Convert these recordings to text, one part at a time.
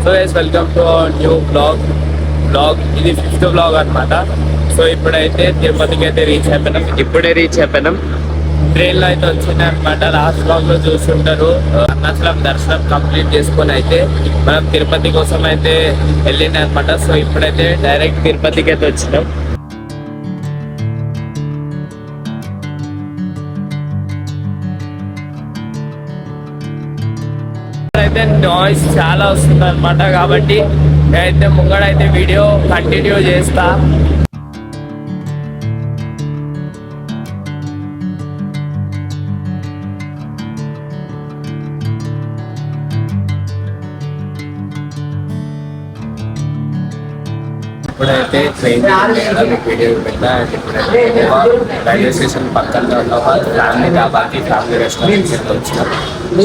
So guys welcome to new blog ఇది 5th blog అనమాట. So ఇప్పుడైతే తిరుపతికి అయితే ఇప్పుడే రీచ్ అయిపోయినాం. ట్రైన్లో అయితే వచ్చింది అనమాట. లాస్ట్ బ్లాగ్ లో చూస్తుంటారు. అరుణాచలం దర్శనం కంప్లీట్ చేసుకొని అయితే మనం తిరుపతి కోసం అయితే వెళ్ళింది అనమాట. సో ఇప్పుడైతే డైరెక్ట్ తిరుపతికి అయితే వచ్చినాం. అయితే నాయిస్ చాలా వస్తుంది అనమాట. కాబట్టి నేనైతే ముంగడైతే వీడియో కంటిన్యూ చేస్తా. ఇప్పుడైతే ట్రైన్ వీడియో పెట్టా. రైల్వే స్టేషన్ పక్కన ఉన్న ఫ్యామిలీ డాబాకి ఫ్యామిలీ రెస్టారెంట్ వచ్చినాం.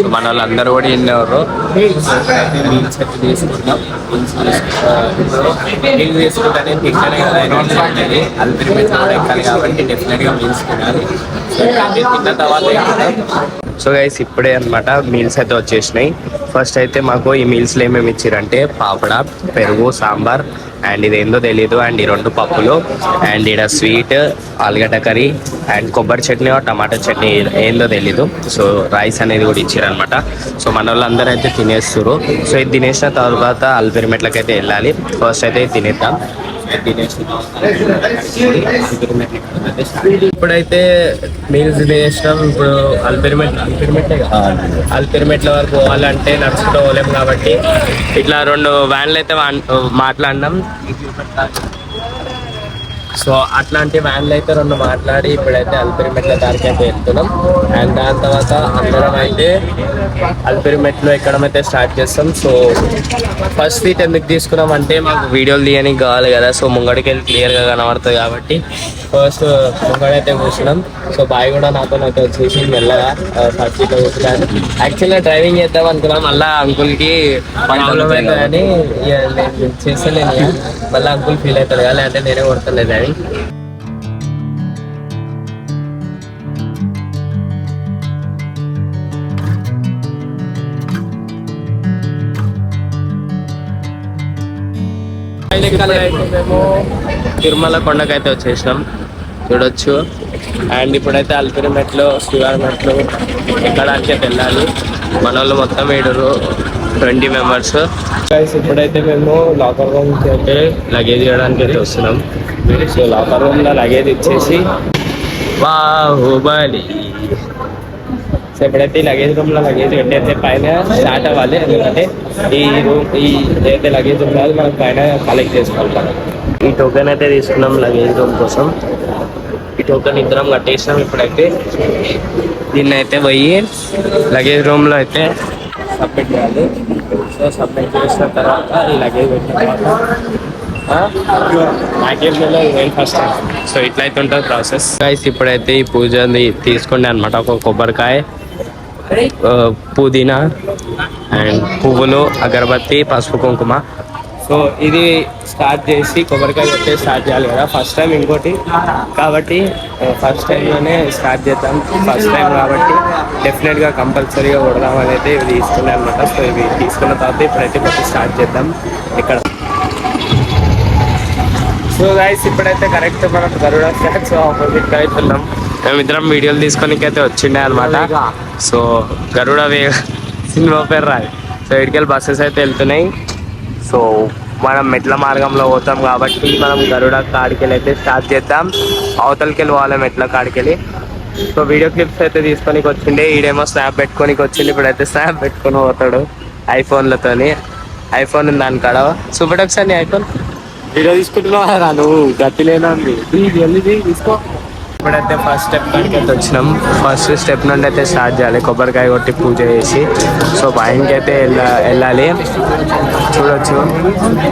సో మన వాళ్ళందరూ కూడా ఇన్నెవరు మీల్స్ అయితే తీసుకున్నాం. మీల్స్ తీసుకుంటే తింటనే ఉంటుంది. అల్టిమేట్ కూడా ఎక్కాలి కాబట్టి డెఫినెట్గా మీల్స్ తినాలి. తిన్న తర్వాత సో గైస్ ఇప్పుడే అనమాట మీల్స్ అయితే వచ్చేసినాయి. ఫస్ట్ అయితే మాకు ఈ మీల్స్లో ఏమేమి ఇచ్చారంటే పాపడ, పెరుగు, సాంబార్ అండ్ ఇది ఏందో తెలీదు, అండ్ ఈ 2 పప్పులు అండ్ ఇక్కడ స్వీట్, ఆలుగడ్డ కర్రీ అండ్ కొబ్బరి చట్నీ, టమాటా చట్నీ ఏందో తెలీదు. సో రైస్ అనేది కూడా ఇచ్చారనమాట. సో మన వాళ్ళందరూ అయితే తినేస్తారు. సో ఇది తినేసిన తర్వాత అల్పిరిమెట్లకి అయితే వెళ్ళాలి. ఫస్ట్ అయితే తినేద్దాం. ఇప్పుడైతే మీల్స్ తినేసినాం. ఇప్పుడు అల్పిరిమెట్ల వరకు పోవాలంటే నడుచుకుంటూ పోలేము కాబట్టి ఇట్లా 2 వ్యాన్లు అయితే మాట్లాడినాం. సో అట్లాంటి వ్యాన్లు అయితే 2 మాట్లాడి ఇప్పుడైతే అల్పిరిమెట్ల దారికి అయితే వెళ్తున్నాం. అండ్ దాని తర్వాత అందరం అయితే అల్పిరిమెట్లో ఎక్కడం అయితే స్టార్ట్ చేస్తాం. సో ఫస్ట్ సీట్ ఎందుకు తీసుకున్నాం అంటే మాకు వీడియోలు తీయడానికి కావాలి కదా. సో ముంగడికి వెళ్ళి క్లియర్గా కనబడుతుంది కాబట్టి ఫస్ట్ ముంగడైతే కూర్చున్నాం. సో బాయ్ కూడా నాతో అయితే వచ్చేసి మెల్లగా ఫస్ట్ సీట్లో కూర్చున్నాను. యాక్చువల్గా డ్రైవింగ్ చేద్దాం అనుకున్నాం. మళ్ళీ అంకుల్కి ప్రాబ్లం అవుతుందని నేను చేస్తలేను. మళ్ళీ అంకుల్ ఫీల్ అవుతాడు కదా, అంటే నేనే కొడతలేదు అని. మేము తిరుమల కొండకైతే వచ్చేసినాం, చూడొచ్చు. అండ్ ఇప్పుడైతే అల్పిరిమెట్లు, శివారిమెట్లు ఎక్కడానికి అయితే వెళ్ళాలి. మన వాళ్ళు మొత్తం 20 మెంబర్స్. ఇప్పుడైతే మేము లాకర్ రూమ్కి అయితే లగేజ్ ఇవ్వడానికి అయితే వస్తున్నాం. సో లాకర్ రూమ్లో లగేజ్ ఇచ్చేసి బాహుబలి. సో ఇప్పుడైతే లగేజ్ రూమ్లో లగేజ్ పెట్టయితే పైన స్టార్ట్ అవ్వాలి. ఎందుకంటే ఈ ఏదైతే లగేజ్ ఉందో అది మనం పైన కలెక్ట్ చేసుకోవాలి. ఈ టోకెన్ అయితే తీసుకున్నాం లగేజ్ రూమ్ కోసం. ఈ టోకెన్ ఇద్దరం కట్టేసినాం. ఇప్పుడైతే దీన్ని అయితే పోయి లగేజ్ రూమ్లో అయితే సబ్మిట్ చేయాలి. సో సబ్మిట్ చేసిన తర్వాత ఈ లగేజ్ పెట్టిన తర్వాత ఫస్ట్ టైం. సో ఇట్లా అయితే ఉంటుంది ప్రాసెస్. గైస్ ఇప్పుడైతే ఈ పూజని తీసుకోండి అనమాట. ఒక కొబ్బరికాయ, పుదీనా అండ్ పువ్వులు, అగరబత్తి, పసుపు, కుంకుమ. సో ఇది స్టార్ట్ చేసి కొబ్బరికాయ కొట్టే స్టార్ట్ చేయాలి కదా ఫస్ట్ టైం. ఇంకోటి కాబట్టి ఫస్ట్ టైంలోనే స్టార్ట్ చేద్దాం. ఫస్ట్ టైం కాబట్టి డెఫినెట్గా కంపల్సరీగా కొడదామని అయితే ఇవి తీసుకున్నాయి అనమాట. సో ఇవి తీసుకున్న తర్వాత ఇప్పుడైతే కొట్టి స్టార్ట్ చేద్దాం ఇక్కడ. సో గైస్ ఇప్పుడైతే కరెక్ట్ మనం గరుడ స్టాచ్యూ ఆపోజిట్ అయితే ఉన్నాం. మేమిద్దరం వీడియోలు తీసుకోనికైతే వచ్చిండే అనమాట. సో గరుడ సినిమా పేరు రాదు. సో ఇటుకెళ్ళి బస్సెస్ అయితే వెళ్తున్నాయి. సో మనం మెట్ల మార్గంలో పోతాం కాబట్టి మనం గరుడ కాడికెళ్ళి అయితే స్టార్ట్ చేద్దాం. అవతలకి వెళ్ళి పోవాలి మెట్ల కాడికెళ్ళి. సో వీడియో క్లిప్స్ అయితే తీసుకొని వచ్చిండే. ఈడేమో స్నాప్ పెట్టుకోనికి వచ్చింది. ఇప్పుడైతే స్నాప్ పెట్టుకొని పోతాడు ఐఫోన్లతోని. ఐఫోన్ ఉంది దాని కాడ. చూపటి ఒకసారి ఐఫోన్ వీడియో తీసుకుంటున్నావా నువ్వు? గట్టి లేదా తీసుకో. ఇప్పుడైతే ఫస్ట్ స్టెప్ కాడికి అయితే వచ్చినాం. ఫస్ట్ స్టెప్ నుండి అయితే స్టార్ట్ చేయాలి. కొబ్బరికాయ కొట్టి పూజ చేసి సో పైనకి అయితే వెళ్ళాలి. చూడొచ్చు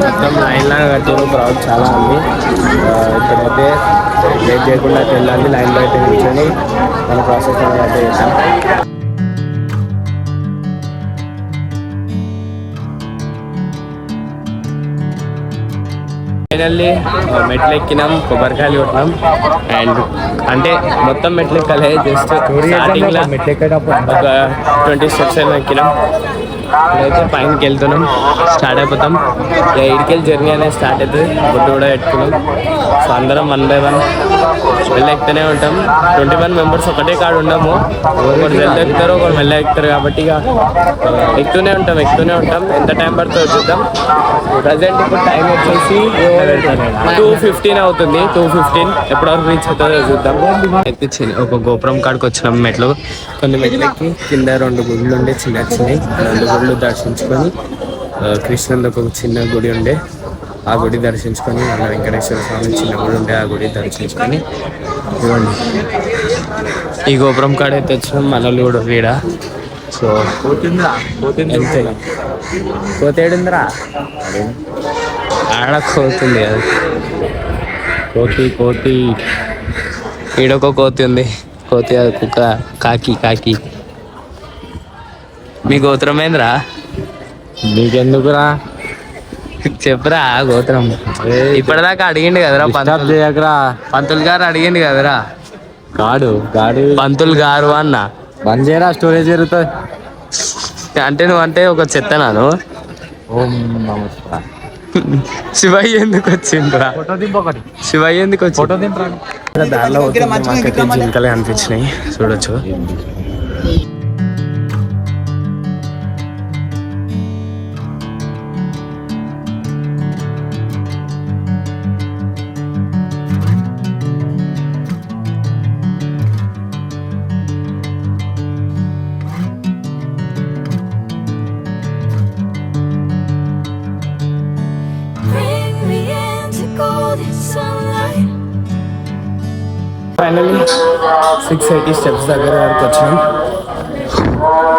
మొత్తం లైన్లాగా కట్టారు. క్రౌడ్ చాలా ఉంది. ఇప్పుడైతే వెయిట్ చేయకుండా అయితే వెళ్ళాలి. లైన్లో అయితే కూర్చొని మన ప్రాసెస్ అయితే చేస్తాం. ఫైనల్లీ మెట్లు ఎక్కినాం, కొబ్బరికాయలు కొట్టినాం. అండ్ అంటే మొత్తం మెట్లు ఎక్కలే, జస్ట్ స్టార్టింగ్లో ఒక 20 స్టెప్స్ ఏమో ఎక్కినాం. ఇప్పుడైతే పైనకి వెళ్తున్నాం, స్టార్ట్ అయిపోతాం. ఇక ఇడికెళ్ళి జర్నీ అనేది స్టార్ట్ అవుతుంది. బొట్టు కూడా పెట్టుకున్నాం. సో అందరం 1 by 1 వెళ్ళి ఎక్కుతూనే ఉంటాం. 21 మెంబర్స్ ఒకటే కాడ ఉండము. ఒకరు జల్ది ఎక్కుతారు, ఒకరు మెల్ల ఎక్కుతారు. కాబట్టి ఇక ఎక్కుతూనే ఉంటాం. ఎంత టైం పడుతుందో చూద్దాం. ప్రజెంట్ ఇప్పుడు టైం వచ్చేసి 2:15 అవుతుంది. 2:15 ఎప్పటివరకు రీచ్ అవుతుందో చూద్దాం. అయితే ఒక గోపురం కాడికి వచ్చినాం. మెట్లు కొన్ని మెట్లకి కింద 2 గుళ్ళు ఉండే, చిన్న 2 గుళ్ళు దర్శించుకొని, కృష్ణుడు ఒక చిన్న గుడి ఉండే, ఆ గుడి దర్శించుకొని, మన వెంకటేశ్వర స్వామి చిన్న గుడి ఉండే, ఆ గుడి దర్శించుకొని ఇవ్వండి. ఈ గోపురం కాడ అయితే వచ్చినాం. మనోళ్ళు కూడా వీడ. సో కోతేడుందిరా, ఆడ కోతుంది కదా, కోతి ఈడొక కోతి ఉంది. కోతి కుక్క, కాకి. మీ గోత్రం ఏంద్రా? నీకెందుకురా చెప్పురా గోత్రం. ఇప్పటిదాకా అడిగిండు కదరా పంతులు గారు అడిగిండు కదరా. గాడు పంతులు గారు అన్న బంద్ చేయరా, స్టోరేజ్ జరుగుతుంది. అంటే నువ్వంటే ఒక చెత్తనాను. ఓం నమస్కారం. శివయ్య ఎందుకు వచ్చిండ్రా? శివయ్య ఎందుకు వచ్చి దారిలో మాకైతే జింకలే అనిపించినాయి, చూడొచ్చు. ఫైనల్లీ 680 స్టెప్స్ దగ్గర వరకు వచ్చినాం.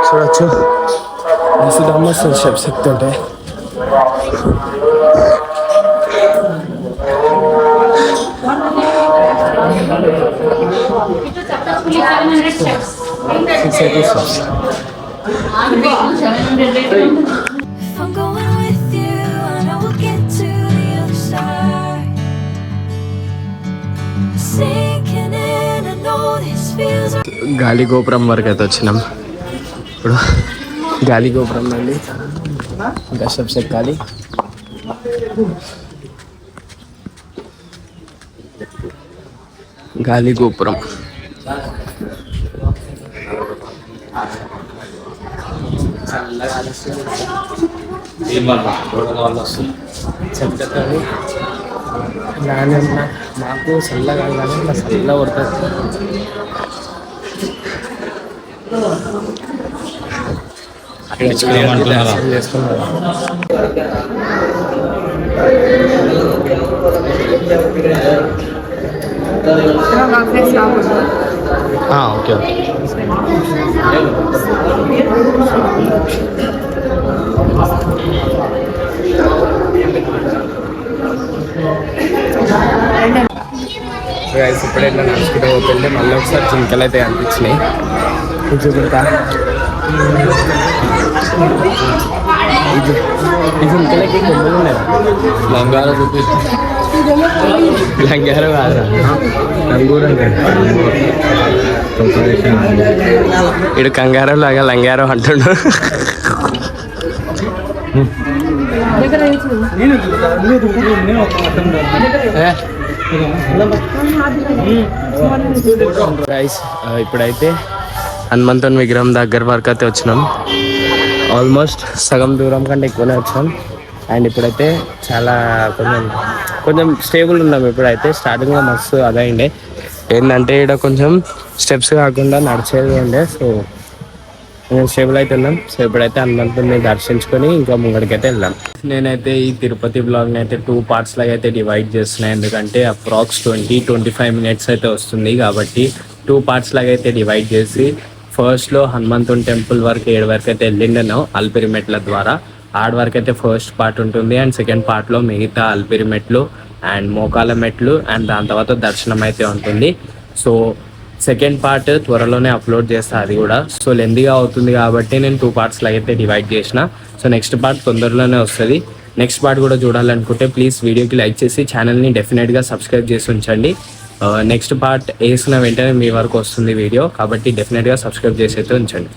చూడొచ్చు మస్తు స్టెప్స్ ఎక్కుతుంటే. గాలి గోపురం వరకు అయితే వచ్చినాం. ఇప్పుడు గాలి గోపురం నుండి ఇంకా స్టెప్స్ ఎక్కాలి. గాలి గోపురం చెప్తాను. నాకు చల్లగా కానీ ఇట్లా చల్ల పడుతుంది. ఓకే గైస్ ఇప్పుడే నడుచుకుంటూ పోతుంటే మళ్ళీ ఒకసారి జింకలు అయితే అనిపించినాయి. చూపెడతా. ఈ జింకలకి కొమ్ములు ఉన్నాయి. లంగారు కాదురా, రంగూరం. ఇడు కంగారు లాగా లంగారు అంటుండు. ఇప్పుడైతే హనుమంతుని విగ్రహం దగ్గర వరకు అయితే వచ్చినాం. ఆల్మోస్ట్ సగం దూరం కంటే ఎక్కువనే వచ్చాం. అండ్ ఇప్పుడైతే చాలా కొంచెం స్టేబుల్ ఉన్నాం. ఇప్పుడైతే స్టార్టింగ్లో మస్తు అదైండే ఏంటంటే ఇక్కడ కొంచెం స్టెప్స్ కాకుండా నడిచేది ఉండే. సో స్టేబుల్ అయితే ఉన్నాం. సో ఇప్పుడైతే హనుమంతుని దర్శించుకొని ఇంకా ముంగడికైతే వెళ్దాం. నేనైతే ఈ తిరుపతి బ్లాగ్ని అయితే 2 parts లాగా అయితే డివైడ్ చేస్తున్నాను. ఎందుకంటే అప్రాక్స్ 20-25 minutes అయితే వస్తుంది. కాబట్టి 2 parts లాగా అయితే డివైడ్ చేసి ఫస్ట్లో హనుమంతుని టెంపుల్ వరకు 7 వరకు అయితే వెళ్ళిండను అల్పిరి మెట్ల ద్వారా. ఆడ వరకు అయితే ఫస్ట్ పార్ట్ ఉంటుంది. అండ్ సెకండ్ పార్ట్లో మిగతా అల్పిరి మెట్లు అండ్ మోకాల మెట్లు అండ్ దాని తర్వాత దర్శనం అయితే ఉంటుంది. సో సెకండ్ పార్ట్ త్వరలోనే అప్లోడ్ చేస్తా అది కూడా. సో లెందీగా అవుతుంది కాబట్టి నేను 2 parts లాగా అయితే డివైడ్ చేసిన. సో నెక్స్ట్ పార్ట్ తొందరలోనే వస్తుంది. నెక్స్ట్ పార్ట్ కూడా చూడాలనుకుంటే ప్లీజ్ వీడియోకి లైక్ చేసి ఛానల్ని డెఫినెట్గా సబ్స్క్రైబ్ చేసి ఉంచండి. నెక్స్ట్ పార్ట్ వేసిన వెంటనే మీ వరకు వస్తుంది వీడియో. కాబట్టి డెఫినెట్గా సబ్స్క్రైబ్ చేసి అయితే ఉంచండి.